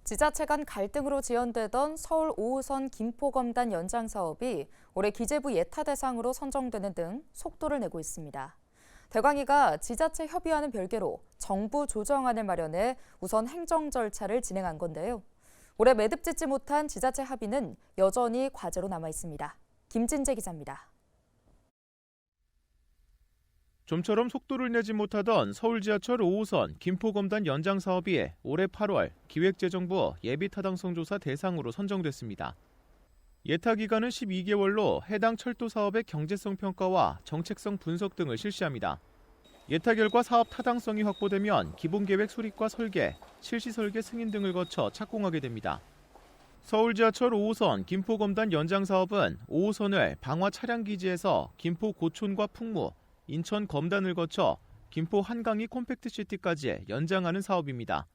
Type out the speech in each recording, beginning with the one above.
지자체 간 갈등으로 지연되던 서울 5호선 김포검단 연장 사업이 올해 기재부 예타 대상으로 선정되는 등 속도를 내고 있습니다. 대광위가 지자체 협의와는 별개로 정부 조정안을 마련해 우선 행정 절차를 진행한 건데요. 올해 매듭 짓지 못한 지자체 합의는 여전히 과제로 남아 있습니다. 김진재 기자입니다. 좀처럼 속도를 내지 못하던 서울 지하철 5호선 김포검단 연장 사업이 올해 8월 기획재정부 예비타당성 조사 대상으로 선정됐습니다. 예타 기간은 12개월로 해당 철도 사업의 경제성 평가와 정책성 분석 등을 실시합니다. 예타 결과 사업 타당성이 확보되면 기본계획 수립과 설계, 실시 설계 승인 등을 거쳐 착공하게 됩니다. 서울 지하철 5호선 김포검단 연장 사업은 5호선을 방화 차량기지에서 김포 고촌과 풍무, 인천 검단을 거쳐 김포 한강이 콤팩트시티까지 연장하는 사업입니다.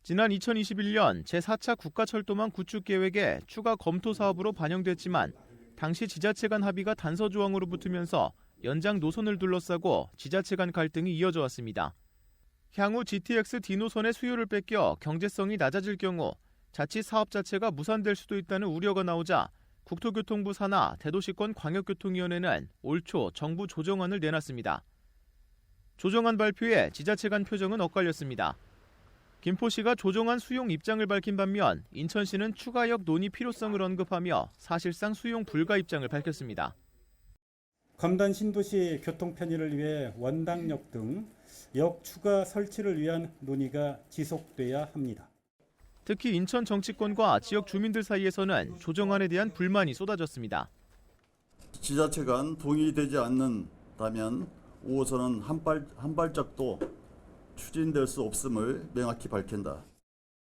지난 2021년 제4차 국가철도망 구축 계획에 추가 검토 사업으로 반영됐지만 당시 지자체 간 합의가 단서 조항으로 붙으면서 연장 노선을 둘러싸고 지자체 간 갈등이 이어져 왔습니다. 향후 GTX D 노선의 수요를 뺏겨 경제성이 낮아질 경우 자칫 사업 자체가 무산될 수도 있다는 우려가 나오자 국토교통부 산하 대도시권 광역교통위원회는 올 초 정부 조정안을 내놨습니다. 조정안 발표에 지자체 간 표정은 엇갈렸습니다. 김포시가 조정안 수용 입장을 밝힌 반면 인천시는 추가역 논의 필요성을 언급하며 사실상 수용 불가 입장을 밝혔습니다. 검단 신도시 교통 편의를 위해 원당역 등 역 추가 설치를 위한 논의가 지속돼야 합니다. 특히 인천 정치권과 지역 주민들 사이에서는 조정안에 대한 불만이 쏟아졌습니다. 지자체 간 동의되지 않는다면 5호선은 한 발짝도 추진될 수 없음을 명확히 밝힌다.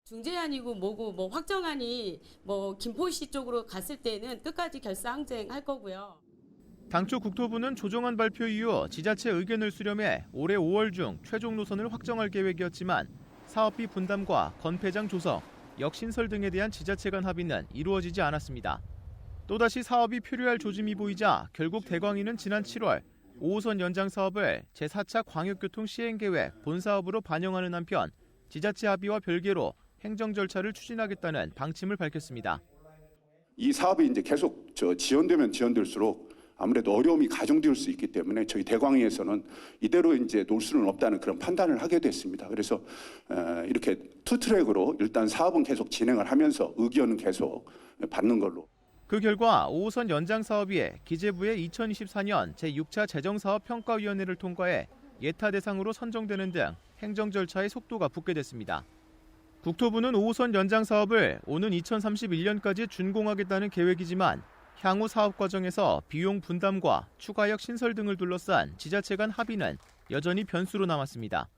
중재안이고 뭐고 확정안이 김포시 쪽으로 갔을 때는 끝까지 결사항쟁할 거고요. 당초 국토부는 조정안 발표 이후 지자체 의견을 수렴해 올해 5월 중 최종 노선을 확정할 계획이었지만 사업비 분담과 건폐장 조성, 역신설 등에 대한 지자체 간 합의는 이루어지지 않았습니다. 또다시 사업이 표류할 조짐이 보이자 결국 대광위는 지난 7월 5호선 연장 사업을 제4차 광역교통 시행계획 본사업으로 반영하는 한편 지자체 합의와 별개로 행정 절차를 추진하겠다는 방침을 밝혔습니다. 이 사업이 이제 계속 지연되면 지연될수록 아무래도 어려움이 가중될 수 있기 때문에 저희 대광위에서는 이대로 이제 놓을 수는 없다는 그런 판단을 하게 됐습니다. 그래서 이렇게 투트랙으로 일단 사업은 계속 진행을 하면서 의견은 계속 받는 걸로. 그 결과 5호선 연장 사업이 기재부의 2024년 제6차 재정사업평가위원회를 통과해 예타 대상으로 선정되는 등 행정 절차의 속도가 붙게 됐습니다. 국토부는 5호선 연장 사업을 오는 2031년까지 준공하겠다는 계획이지만 향후 사업 과정에서 비용 분담과 추가역 신설 등을 둘러싼 지자체 간 합의는 여전히 변수로 남았습니다.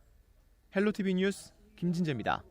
헬로티비 뉴스 김진재입니다.